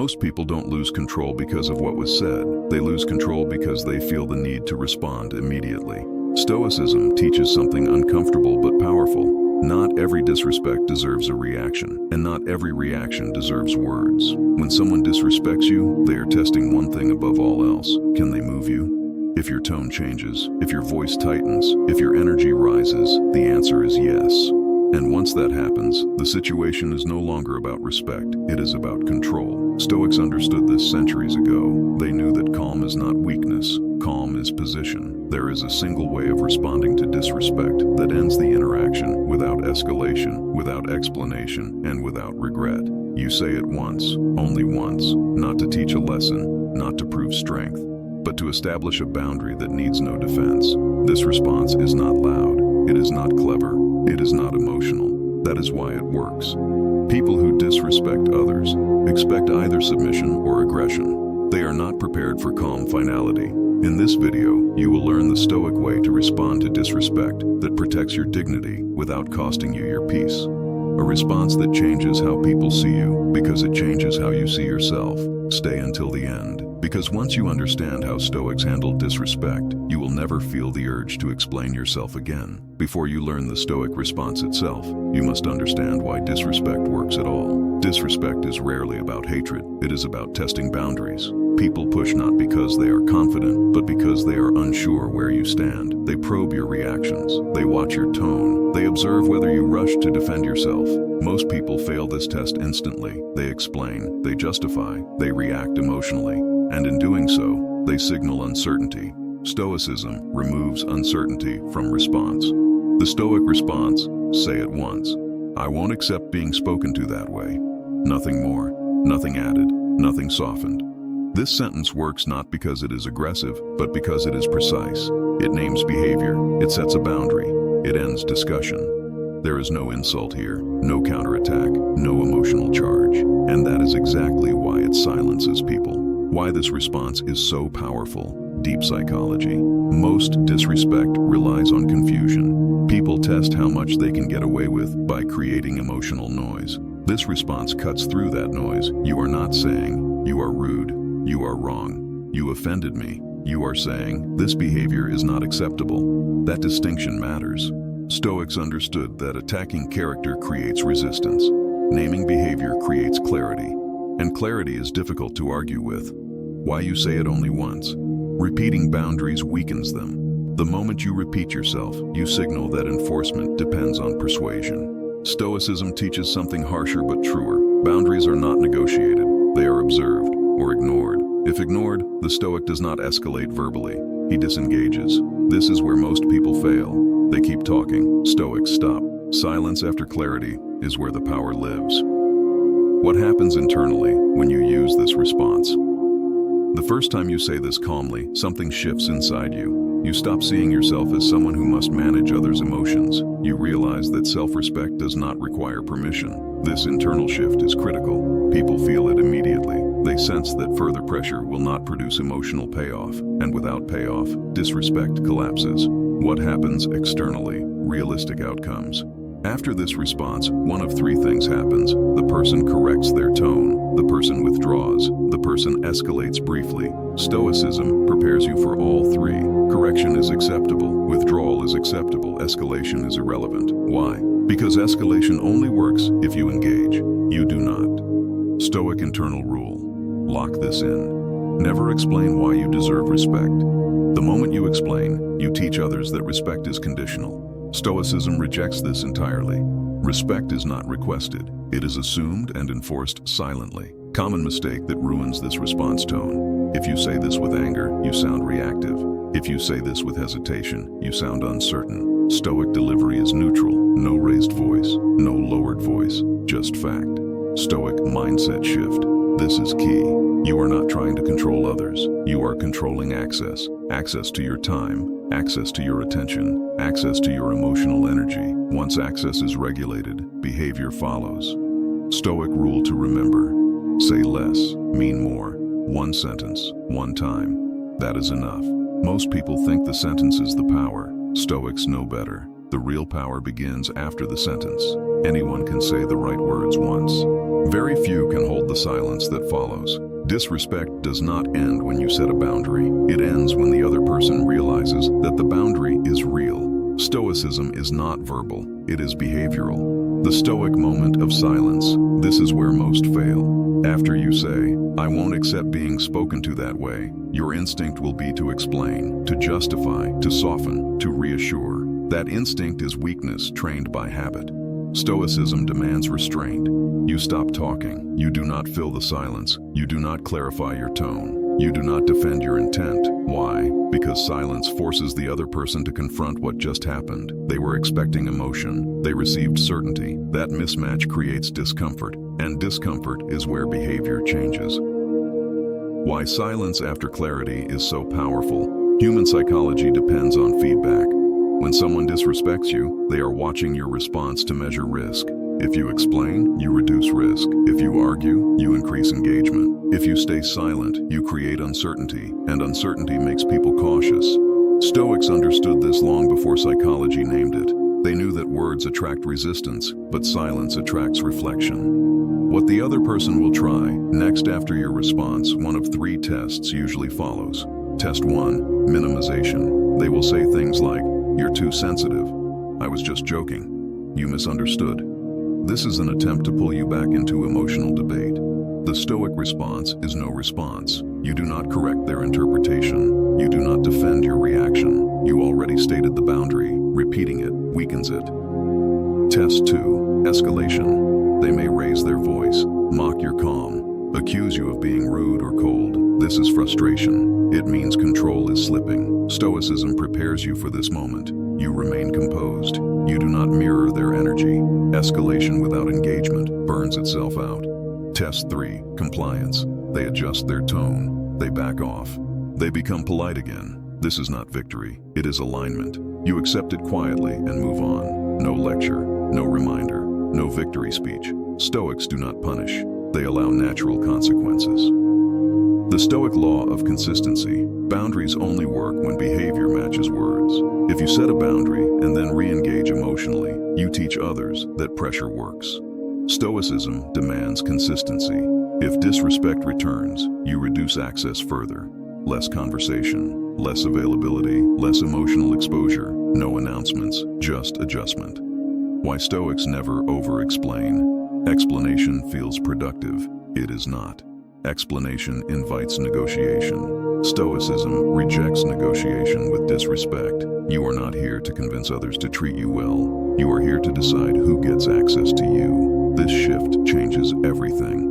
Most people don't lose control because of what was said. They lose control because they feel the need to respond immediately. Stoicism teaches something uncomfortable but powerful. Not every disrespect deserves a reaction, and not every reaction deserves words. When someone disrespects you, they are testing one thing above all else. Can they move you? If your tone changes, if your voice tightens, if your energy rises, the answer is yes. And once that happens, the situation is no longer about respect, it is about control. Stoics understood this centuries ago. They knew that calm is not weakness, calm is position. There is a single way of responding to disrespect that ends the interaction without escalation, without explanation, and without regret. You say it once, only once, not to teach a lesson, not to prove strength, but to establish a boundary that needs no defense. This response is not loud, it is not clever, it is not emotional. That is why it works. People who disrespect others expect either submission or aggression. They are not prepared for calm finality. In this video, you will learn the Stoic way to respond to disrespect that protects your dignity without costing you your peace. A response that changes how people see you because it changes how you see yourself. Stay until the end, because once you understand how Stoics handle disrespect, you will never feel the urge to explain yourself again. Before you learn the Stoic response itself, you must understand why disrespect works at all. Disrespect is rarely about hatred, it is about testing boundaries. People push not because they are confident, but because they are unsure where you stand. They probe your reactions, they watch your tone, they observe whether you rush to defend yourself. Most people fail this test instantly. They explain, they justify, they react emotionally, and in doing so, they signal uncertainty. Stoicism removes uncertainty from response. The Stoic response, say it once. I won't accept being spoken to that way. Nothing more, nothing added, nothing softened. This sentence works not because it is aggressive, but because it is precise. It names behavior, it sets a boundary, it ends discussion. There is no insult here, no counterattack, no emotional charge. And that is exactly why it silences people. Why this response is so powerful. Deep psychology. Most disrespect relies on confusion. People test how much they can get away with by creating emotional noise. This response cuts through that noise. You are not saying, you are rude, you are wrong, you offended me. You are saying, this behavior is not acceptable. That distinction matters. Stoics understood that attacking character creates resistance. Naming behavior creates clarity. And clarity is difficult to argue with. Why you say it only once? Repeating boundaries weakens them. The moment you repeat yourself, you signal that enforcement depends on persuasion. Stoicism teaches something harsher but truer. Boundaries are not negotiated. They are observed or ignored. If ignored, the Stoic does not escalate verbally. He disengages. This is where most people fail. They keep talking. Stoics stop. Silence after clarity is where the power lives. What happens internally when you use this response? The first time you say this calmly, something shifts inside you. You stop seeing yourself as someone who must manage others' emotions. You realize that self-respect does not require permission. This internal shift is critical. People feel it immediately. They sense that further pressure will not produce emotional payoff, and without payoff, disrespect collapses. What happens externally? Realistic outcomes. After this response, one of three things happens. The person corrects their tone, the person withdraws, the person escalates briefly. Stoicism prepares you for all three. Correction is acceptable, withdrawal is acceptable, escalation is irrelevant. Why? Because escalation only works if you engage. You do not. Stoic internal rule. Lock this in. Never explain why you deserve respect. The moment you explain, you teach others that respect is conditional. Stoicism rejects this entirely. Respect is not requested. It is assumed and enforced silently. Common mistake that ruins this response tone. If you say this with anger, you sound reactive. If you say this with hesitation, you sound uncertain. Stoic delivery is neutral. No raised voice, no lowered voice, just fact. Stoic mindset shift. This is key. You are not trying to control others. You are controlling access. Access to your time, access to your attention, access to your emotional energy. Once access is regulated, behavior follows. Stoic rule to remember. Say less, mean more. One sentence, one time. That is enough. Most people think the sentence is the power. Stoics know better. The real power begins after the sentence. Anyone can say the right words once. Very few can hold the silence that follows. Disrespect does not end when you set a boundary. It ends when the other person realizes that the boundary is real. Stoicism is not verbal, it is behavioral. The Stoic moment of silence. This is where most fail. After you say, "I won't accept being spoken to that way," your instinct will be to explain, to justify, to soften, to reassure. That instinct is weakness trained by habit. Stoicism demands restraint. You stop talking. You do not fill the silence. You do not clarify your tone. You do not defend your intent. Why? Because silence forces the other person to confront what just happened. They were expecting emotion. They received certainty. That mismatch creates discomfort, and discomfort is where behavior changes. Why silence after clarity is so powerful. Human psychology depends on feedback. When someone disrespects you, they are watching your response to measure risk. If you explain, you reduce risk. If you argue, you increase engagement. If you stay silent, you create uncertainty, and uncertainty makes people cautious. Stoics understood this long before psychology named it. They knew that words attract resistance, but silence attracts reflection. What the other person will try next after your response, one of three tests usually follows. Test 1, minimization. They will say things like, "You're too sensitive. I was just joking. You misunderstood." This is an attempt to pull you back into emotional debate. The Stoic response is no response. You do not correct their interpretation. You do not defend your reaction. You already stated the boundary. Repeating it weakens it. Test 2, escalation. They may raise their voice, mock your calm, accuse you of being rude or cold. This is frustration. It means control is slipping. Stoicism prepares you for this moment. You remain composed. You do not mirror their energy. Escalation without engagement burns itself out. Test 3, compliance. They adjust their tone. They back off. They become polite again. This is not victory. It is alignment. You accept it quietly and move on. No lecture, no reminder, no victory speech. Stoics do not punish. They allow natural consequences. The Stoic law of consistency. Boundaries only work when behavior matches words. If you set a boundary and then re-engage emotionally, you teach others that pressure works. Stoicism demands consistency. If disrespect returns, you reduce access further. Less conversation, less availability, less emotional exposure, no announcements, just adjustment. Why Stoics never over-explain. Explanation feels productive. It is not. Explanation invites negotiation. Stoicism rejects negotiation with disrespect. You are not here to convince others to treat you well. You are here to decide who gets access to you. This shift changes everything.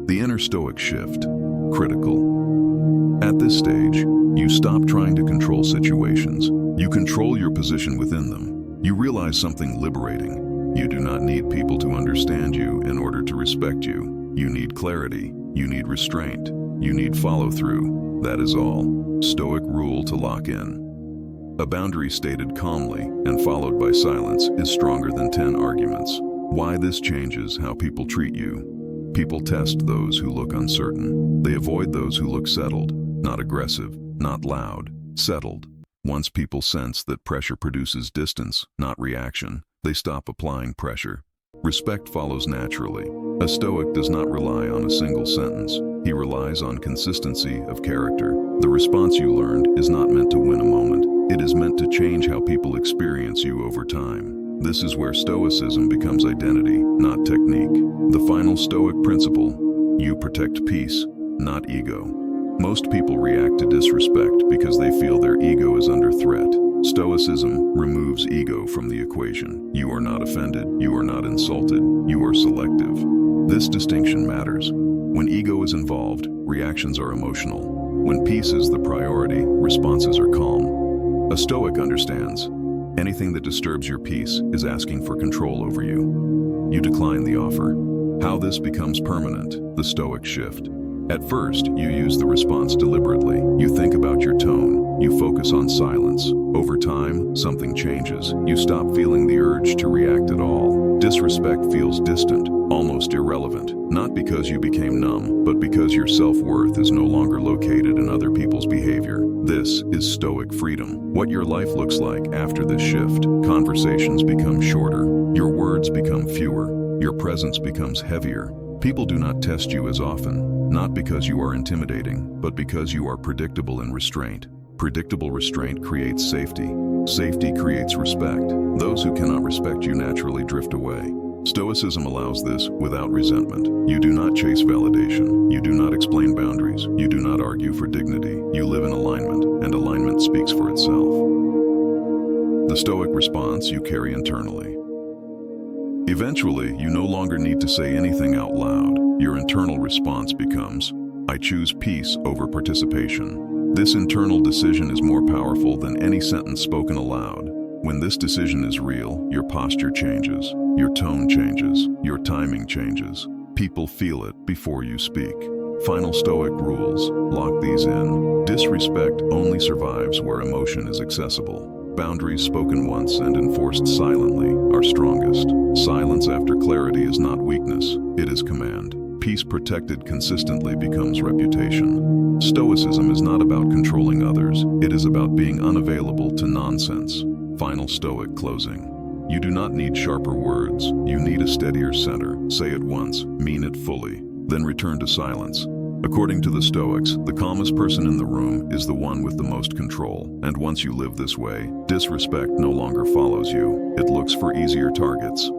The inner Stoic shift. Critical. At this stage, you stop trying to control situations. You control your position within them. You realize something liberating. You do not need people to understand you in order to respect you. You need clarity. You need restraint. You need follow-through. That is all. Stoic rule to lock in. A boundary stated calmly and followed by silence is stronger than 10 arguments. Why this changes how people treat you. People test those who look uncertain. They avoid those who look settled, not aggressive, not loud, settled. Once people sense that pressure produces distance, not reaction, they stop applying pressure. Respect follows naturally. A Stoic does not rely on a single sentence. He relies on consistency of character. The response you learned is not meant to win a moment. It is meant to change how people experience you over time. This is where Stoicism becomes identity, not technique. The final Stoic principle: you protect peace, not ego. Most people react to disrespect because they feel their ego is under threat. Stoicism removes ego from the equation. You are not offended. You are not insulted. You are selective. This distinction matters. When ego is involved, reactions are emotional. When peace is the priority, responses are calm. A Stoic understands. Anything that disturbs your peace is asking for control over you. You decline the offer. How this becomes permanent, the Stoic shift. At first, you use the response deliberately. You think about your tone. You focus on silence. Over time, something changes. You stop feeling the urge to react at all. Disrespect feels distant, almost irrelevant. Not because you became numb, but because your self-worth is no longer located in other people's behavior. This is Stoic freedom. What your life looks like after this shift. Conversations become shorter. Your words become fewer. Your presence becomes heavier. People do not test you as often, not because you are intimidating, but because you are predictable in restraint. Predictable restraint creates safety. Safety creates respect. Those who cannot respect you naturally drift away. Stoicism allows this without resentment. You do not chase validation. You do not explain boundaries. You do not argue for dignity. You live in alignment, and alignment speaks for itself. The Stoic response you carry internally. Eventually, you no longer need to say anything out loud. Your internal response becomes, I choose peace over participation. This internal decision is more powerful than any sentence spoken aloud. When this decision is real, your posture changes, your tone changes, your timing changes. People feel it before you speak. Final Stoic rules. Lock these in. Disrespect only survives where emotion is accessible. Boundaries spoken once and enforced silently are strongest. Silence after clarity is not weakness, it is command. Peace protected consistently becomes reputation. Stoicism is not about controlling others, it is about being unavailable to nonsense. Final Stoic closing. You do not need sharper words, you need a steadier center. Say it once, mean it fully, then return to silence. According to the Stoics, the calmest person in the room is the one with the most control. And once you live this way, disrespect no longer follows you. It looks for easier targets.